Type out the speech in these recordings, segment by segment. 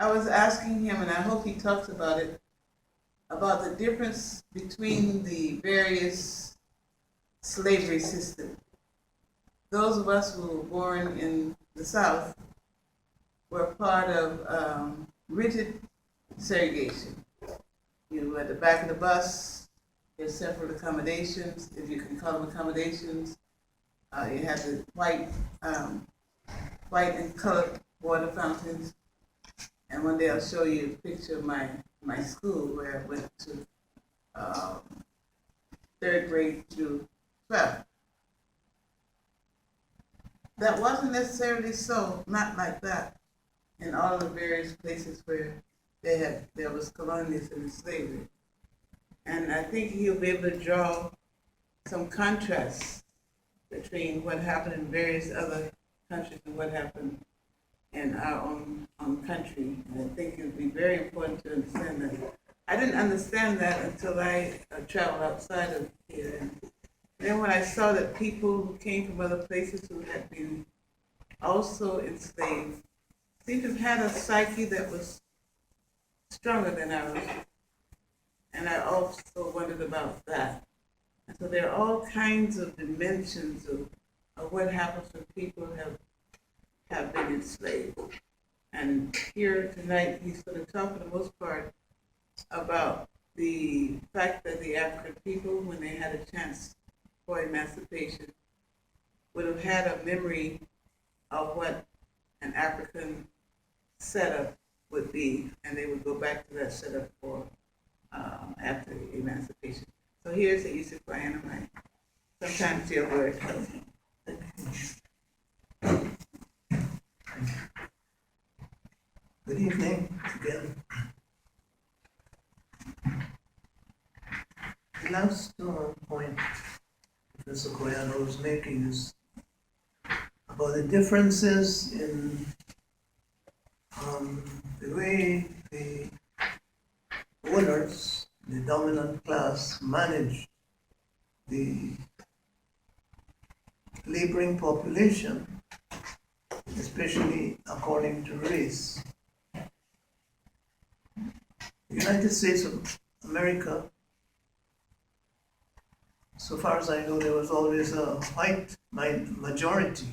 I was asking him, and I hope he talks about it, about the difference between the various slavery systems. Those of us who were born in the South were part of rigid segregation. You were at the back of the bus, there's separate accommodations, if you can call them accommodations. You had the white and colored water fountains. And one day I'll show you a picture of my school where I went to third grade through 12th. That wasn't necessarily so, not like that, in all the various places where there was colonialism and slavery. And I think he'll be able to draw some contrasts between what happened in various other countries and what happened in our own country. And I think it would be very important to understand that. I didn't understand that until I traveled outside of here. And then when I saw that people who came from other places who had been also enslaved seemed to have had a psyche that was stronger than ours. And I also wondered about that. And so there are all kinds of dimensions of what happens when people have been enslaved. And here tonight, he's going to talk for the most part about the fact that the African people, when they had a chance for emancipation, would have had a memory of what an African setup would be, and they would go back to that setup for after emancipation. So here's the Eusi Kwayana. Sometimes your word tells me. Good evening again. The last point Professor Kwayana was making is about the differences in the way the owners, the dominant class, manage the laboring population, especially according to race. The United States of America, so far as I know, there was always a white majority.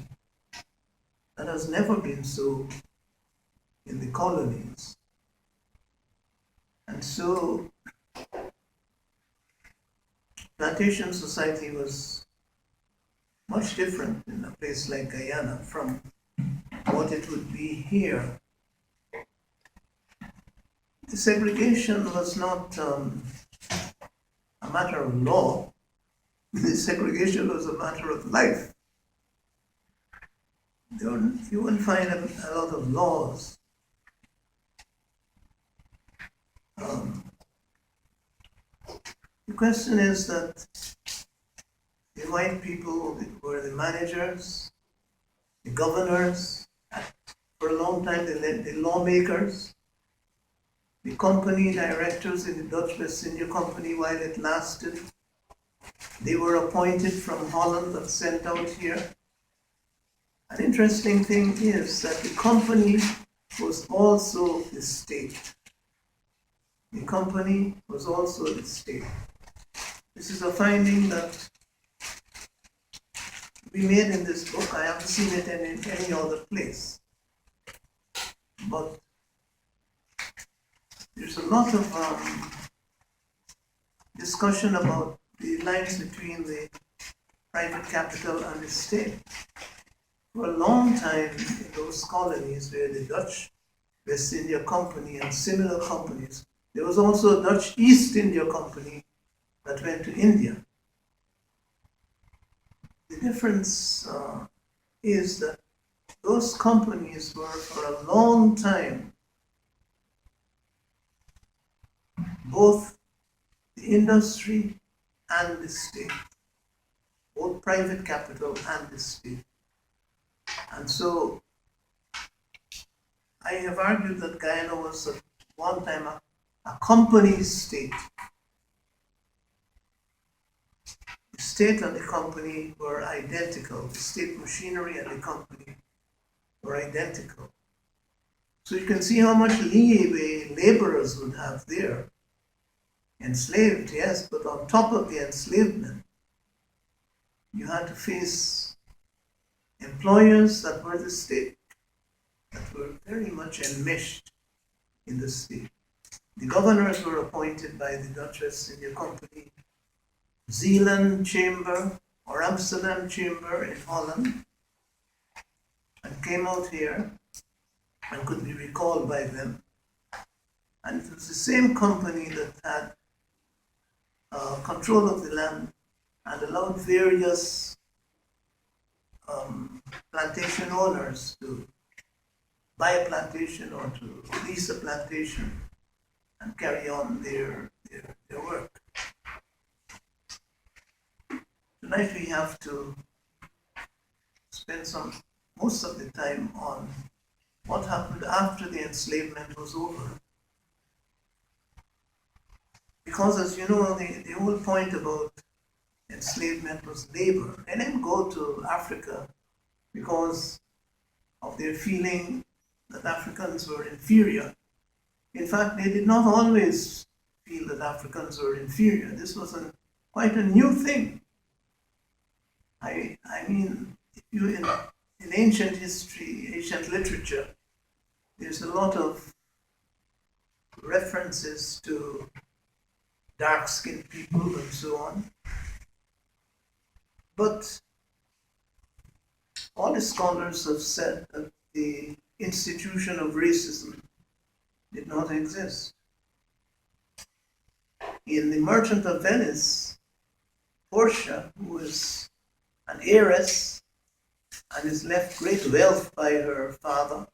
That has never been so in the colonies. And so plantation society was much different in a place like Guyana from what it would be here. The segregation was not a matter of law. The segregation was a matter of life. You wouldn't find a lot of laws. The question is that the white people were the managers, the governors, for a long time the lawmakers, the company directors in the Dutch West India Company while it lasted. They were appointed from Holland and sent out here. An interesting thing is that the company was also the state. The company was also the state. This is a finding that we made in this book. I haven't seen it in any other place. But there's a lot of discussion about the lines between the private capital and the state. For a long time in those colonies where the Dutch West India Company and similar companies, there was also a Dutch East India Company that went to India. The difference is that those companies were for a long time both the industry and the state, both private capital and the state. And so I have argued that Guyana was at one time a company state. The state and the company were identical. The state machinery and the company were identical. So you can see how much leeway laborers would have there. Enslaved, yes, but on top of the enslavement, you had to face employers that were the state, that were very much enmeshed in the state. The governors were appointed by the Dutch West India Company, Zeeland Chamber or Amsterdam Chamber in Holland, and came out here and could be recalled by them. And it was the same company that had control of the land and allowed various plantation owners to buy a plantation or to lease a plantation and carry on their work. Tonight we have to spend most of the time on what happened after the enslavement was over. Because as you know, the whole point about enslavement was labor. They didn't go to Africa because of their feeling that Africans were inferior. In fact, they did not always feel that Africans were inferior. This was quite a new thing. I mean, if you in ancient history, ancient literature, there's a lot of references to dark-skinned people and so on. But all the scholars have said that the institution of racism did not exist. In The Merchant of Venice, Portia, who is an heiress and is left great wealth by her father,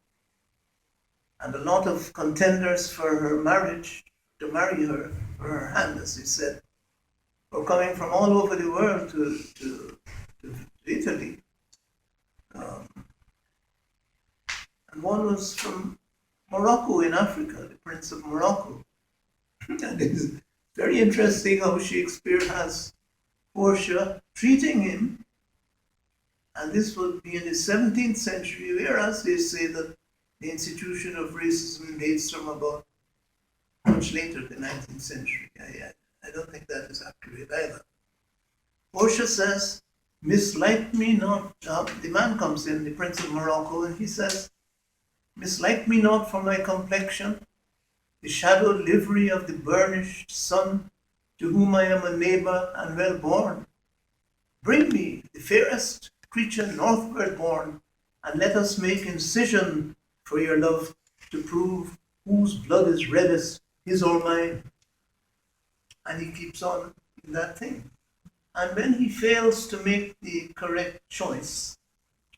and a lot of contenders for her marriage, to marry her for her hand, as he said, were coming from all over the world to Italy. And one was from Morocco in Africa, the Prince of Morocco. And it's very interesting how Shakespeare has Portia treating him, and this would be in the 17th century, whereas they say that the institution of racism dates from about much later, the 19th century. I don't think that is accurate either. Portia says, "Mislike me not." The man comes in, the Prince of Morocco, and he says, "Mislike me not for my complexion, the shadowed livery of the burnished sun, to whom I am a neighbor and well born. Bring me the fairest creature northward born, and let us make incision for your love, to prove whose blood is reddest, his or mine." And he keeps on in that thing. And when he fails to make the correct choice,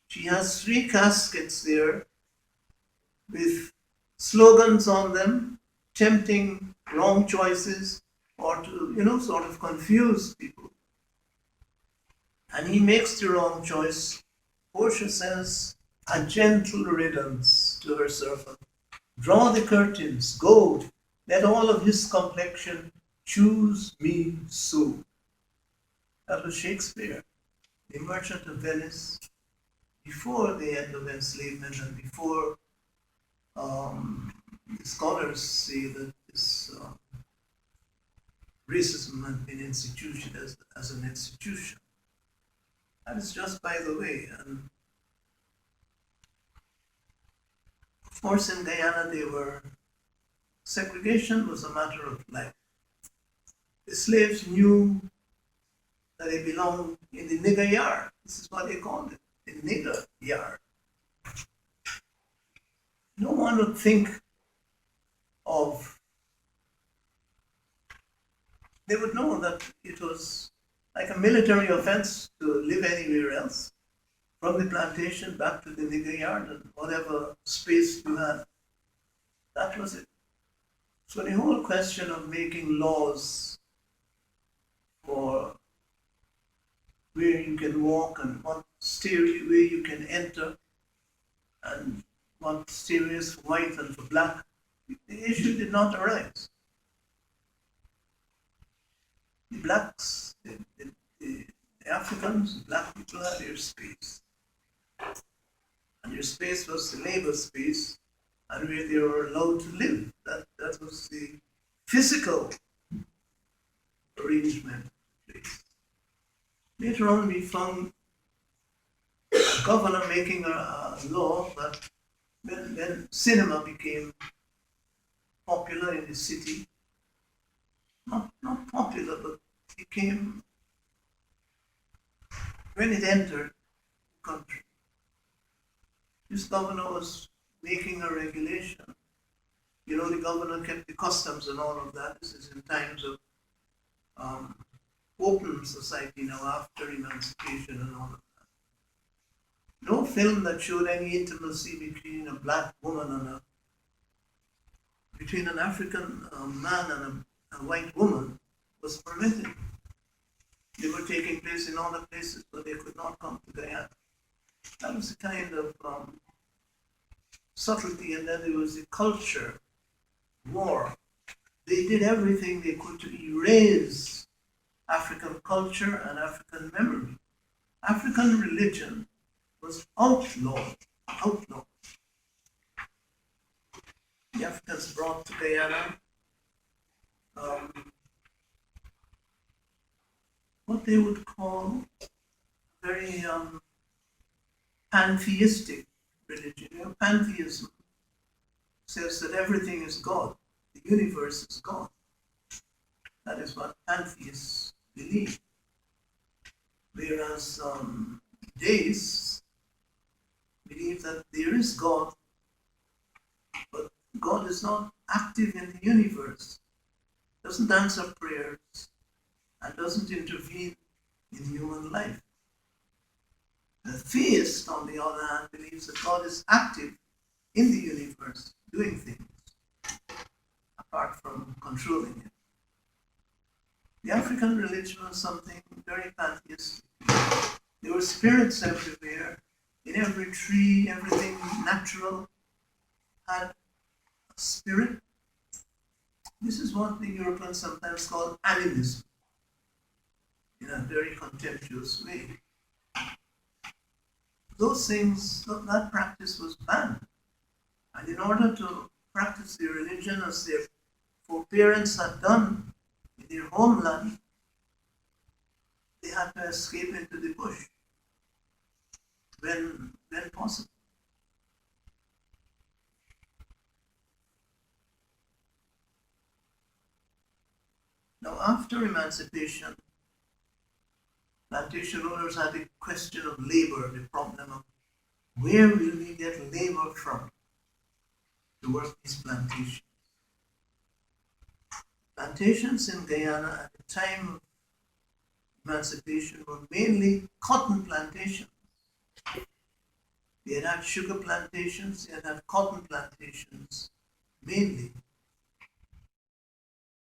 she has 3 caskets there with slogans on them, tempting wrong choices or to, sort of confuse people. And he makes the wrong choice. Portia says, "A gentle riddance" to her servant. "Draw the curtains, go, let all of his complexion choose me so." That was Shakespeare, The Merchant of Venice, before the end of enslavement and before the scholars say that this racism had been instituted as an institution. That is just by the way. And of course, in Guyana, segregation was a matter of life. The slaves knew that they belonged in the nigger yard. This is what they called it, the nigger yard. No one would think they would know that it was like a military offense to live anywhere else, from the plantation back to the nigger yard and whatever space you had. That was it. So the whole question of making laws for where you can walk and what stairway you can enter and what stairways for white and for black, the issue did not arise. The blacks, the Africans, the black people had their space. And their space was the labor space, and where they were allowed to live. That was the physical arrangement of the place. Later on, we found a governor making a law that when cinema became popular in the city, not popular, but became, when it entered the country, this governor was making a regulation. You know, the governor kept the customs and all of that. This is in times of open society now, after emancipation and all of that. No film that showed any intimacy between a black woman and between an African man and a white woman was permitted. They were taking place in other places, but they could not come to Guyana. That was the kind of subtlety, and then there was the culture war. They did everything they could to erase African culture and African memory. African religion was outlawed. The Africans brought to Guyana what they would call very pantheistic religion. You know, pantheism says that everything is God, the universe is God. That is what pantheists believe. Whereas deists believe that there is God, but God is not active in the universe, doesn't answer prayers, and doesn't intervene in human life. The theist, on the other hand, believes that God is active in the universe, doing things, apart from controlling it. The African religion was something very pantheistic. There were spirits everywhere. In every tree, everything natural had a spirit. This is what the Europeans sometimes call animism, in a very contemptuous way. Those things, that practice was banned. And in order to practice their religion as their foreparents had done in their homeland, they had to escape into the bush when possible. Now, after emancipation, plantation owners had the question of labor, the problem of where will we get labor from to work these plantations. Plantations in Guyana at the time of emancipation were mainly cotton plantations. They had sugar plantations, they had cotton plantations mainly.